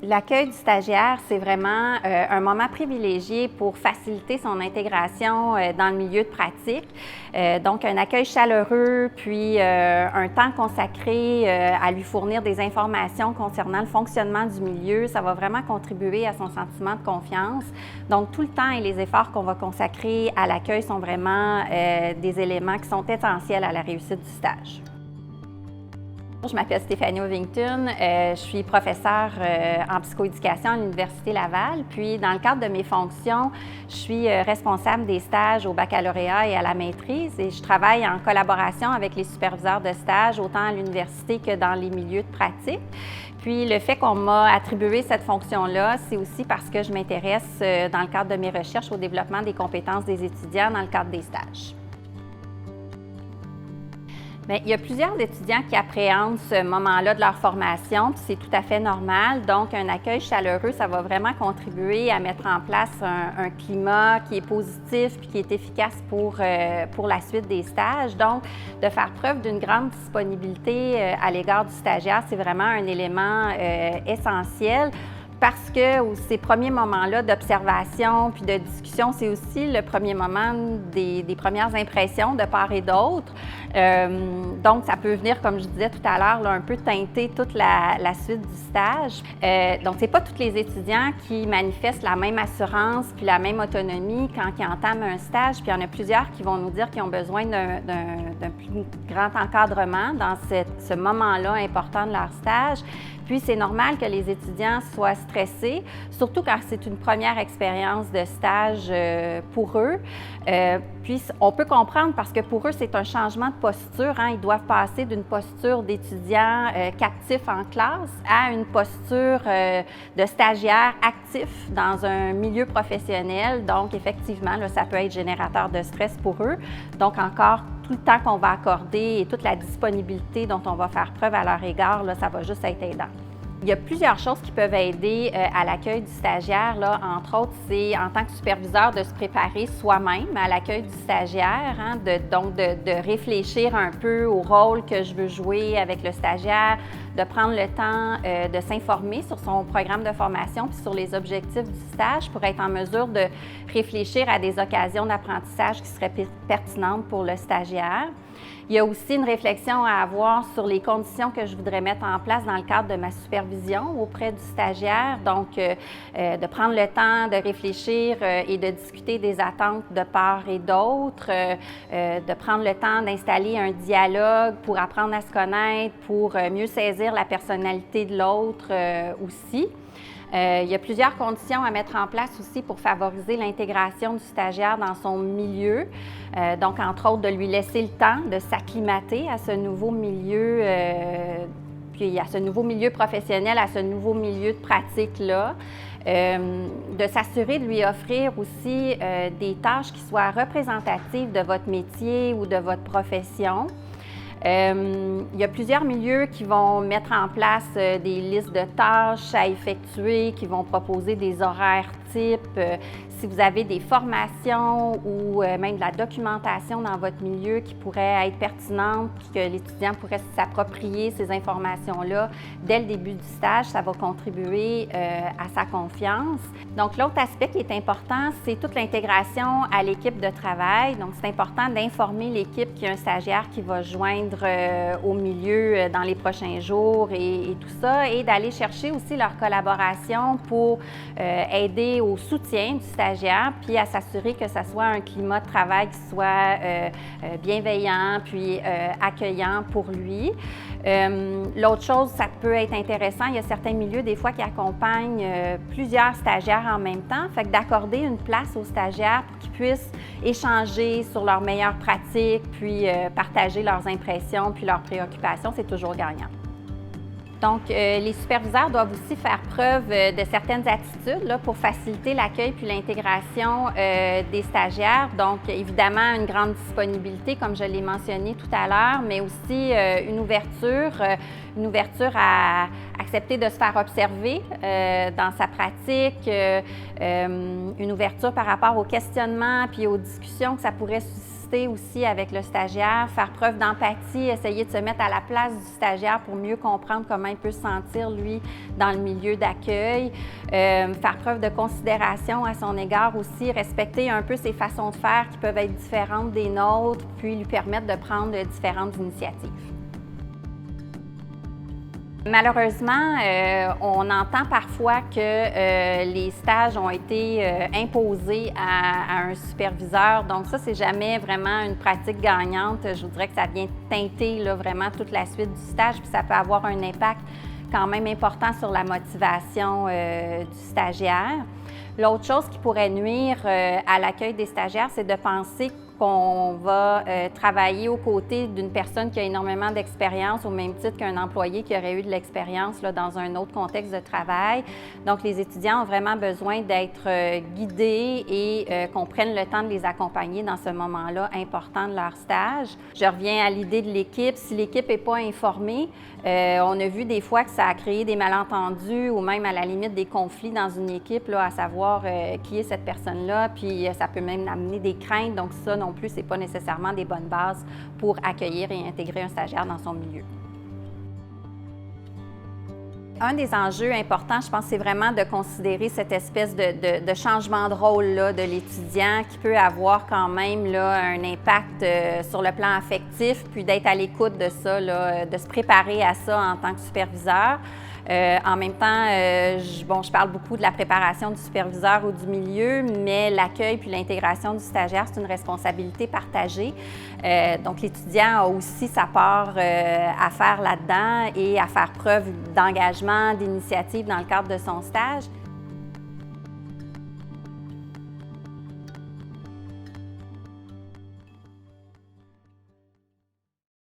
L'accueil du stagiaire, c'est vraiment un moment privilégié pour faciliter son intégration dans le milieu de pratique. Donc, un accueil chaleureux, puis un temps consacré à lui fournir des informations concernant le fonctionnement du milieu, ça va vraiment contribuer à son sentiment de confiance. Donc, tout le temps et les efforts qu'on va consacrer à l'accueil sont vraiment des éléments qui sont essentiels à la réussite du stage. Je m'appelle Stéphanie Ovington, je suis professeure en psychoéducation à l'Université Laval. Puis, dans le cadre de mes fonctions, je suis responsable des stages au baccalauréat et à la maîtrise et je travaille en collaboration avec les superviseurs de stage, autant à l'université que dans les milieux de pratique. Puis, le fait qu'on m'a attribué cette fonction-là, c'est aussi parce que je m'intéresse, dans le cadre de mes recherches, au développement des compétences des étudiants dans le cadre des stages. Bien, il y a plusieurs étudiants qui appréhendent ce moment-là de leur formation, puis c'est tout à fait normal. Donc, un accueil chaleureux, ça va vraiment contribuer à mettre en place un climat qui est positif puis qui est efficace pour la suite des stages. Donc, de faire preuve d'une grande disponibilité à l'égard du stagiaire, c'est vraiment un élément essentiel. Parce que ces premiers moments-là d'observation puis de discussion, c'est aussi le premier moment des premières impressions de part et d'autre. Donc, ça peut venir, comme je disais tout à l'heure, un peu teinter toute la suite du stage. Donc, c'est pas tous les étudiants qui manifestent la même assurance puis la même autonomie quand ils entament un stage. Puis, il y en a plusieurs qui vont nous dire qu'ils ont besoin d'un plus grand encadrement dans ce moment-là important de leur stage. Puis, c'est normal que les étudiants soient stressés, surtout quand c'est une première expérience de stage pour eux. Puis, on peut comprendre parce que pour eux, c'est un changement de posture. Ils doivent passer d'une posture d'étudiant captif en classe à une posture de stagiaire actif dans un milieu professionnel. Donc, effectivement, là, ça peut être générateur de stress pour eux. Donc, encore tout le temps qu'on va accorder et toute la disponibilité dont on va faire preuve à leur égard, là, ça va juste être aidant. Il y a plusieurs choses qui peuvent aider à l'accueil du stagiaire. Là, entre autres, c'est en tant que superviseur de se préparer soi-même à l'accueil du stagiaire, donc de réfléchir un peu au rôle que je veux jouer avec le stagiaire, de prendre le temps de s'informer sur son programme de formation puis sur les objectifs du stage pour être en mesure de réfléchir à des occasions d'apprentissage qui seraient pertinentes pour le stagiaire. Il y a aussi une réflexion à avoir sur les conditions que je voudrais mettre en place dans le cadre de ma supervision auprès du stagiaire. Donc, de prendre le temps de réfléchir et de discuter des attentes de part et d'autre, de prendre le temps d'installer un dialogue pour apprendre à se connaître, pour mieux saisir la personnalité de l'autre aussi. Il y a plusieurs conditions à mettre en place aussi pour favoriser l'intégration du stagiaire dans son milieu. Donc, entre autres, de lui laisser le temps de s'acclimater à ce nouveau milieu, puis à ce nouveau milieu professionnel, à ce nouveau milieu de pratique-là. De s'assurer de lui offrir aussi des tâches qui soient représentatives de votre métier ou de votre profession. Il y a plusieurs milieux qui vont mettre en place des listes de tâches à effectuer, qui vont proposer des horaires types. Si vous avez des formations ou même de la documentation dans votre milieu qui pourrait être pertinente, puis que l'étudiant pourrait s'approprier ces informations-là dès le début du stage, ça va contribuer à sa confiance. Donc, l'autre aspect qui est important, c'est toute l'intégration à l'équipe de travail. Donc, c'est important d'informer l'équipe qu'il y a un stagiaire qui va joindre au milieu dans les prochains jours et tout ça, et d'aller chercher aussi leur collaboration pour aider au soutien du stagiaire, puis à s'assurer que ça soit un climat de travail qui soit bienveillant, puis accueillant pour lui. L'autre chose, ça peut être intéressant, il y a certains milieux des fois qui accompagnent plusieurs stagiaires en même temps, fait que d'accorder une place aux stagiaires pour qu'ils puissent échanger sur leurs meilleures pratiques, puis partager leurs impressions, puis leurs préoccupations, c'est toujours gagnant. Donc, les superviseurs doivent aussi faire preuve de certaines attitudes là, pour faciliter l'accueil puis l'intégration des stagiaires. Donc, évidemment, une grande disponibilité, comme je l'ai mentionné tout à l'heure, mais aussi une ouverture à accepter de se faire observer dans sa pratique, une ouverture par rapport aux questionnements puis aux discussions que ça pourrait susciter réciprocité aussi avec le stagiaire, faire preuve d'empathie, essayer de se mettre à la place du stagiaire pour mieux comprendre comment il peut se sentir, lui, dans le milieu d'accueil. Faire preuve de considération à son égard aussi, respecter un peu ses façons de faire qui peuvent être différentes des nôtres, puis lui permettre de prendre différentes initiatives. Malheureusement, on entend parfois que les stages ont été imposés à un superviseur. Donc ça, c'est jamais vraiment une pratique gagnante. Je vous dirais que ça vient teinter là, vraiment toute la suite du stage, puis ça peut avoir un impact quand même important sur la motivation du stagiaire. L'autre chose qui pourrait nuire à l'accueil des stagiaires, c'est de penser qu'on va travailler aux côtés d'une personne qui a énormément d'expérience au même titre qu'un employé qui aurait eu de l'expérience dans un autre contexte de travail. Donc, les étudiants ont vraiment besoin d'être guidés et qu'on prenne le temps de les accompagner dans ce moment-là important de leur stage. Je reviens à l'idée de l'équipe. Si l'équipe n'est pas informée, on a vu des fois que ça a créé des malentendus ou même à la limite des conflits dans une équipe, là, à savoir qui est cette personne-là, puis ça peut même amener des craintes. Donc ça non plus, ce n'est pas nécessairement des bonnes bases pour accueillir et intégrer un stagiaire dans son milieu. Un des enjeux importants, je pense, c'est vraiment de considérer cette espèce de changement de rôle là, de l'étudiant qui peut avoir quand même là, un impact sur le plan affectif, puis d'être à l'écoute de ça, là, de se préparer à ça en tant que superviseur. En même temps, je parle beaucoup de la préparation du superviseur ou du milieu, mais l'accueil puis l'intégration du stagiaire, c'est une responsabilité partagée. Donc, l'étudiant a aussi sa part à faire là-dedans et à faire preuve d'engagement, d'initiative dans le cadre de son stage.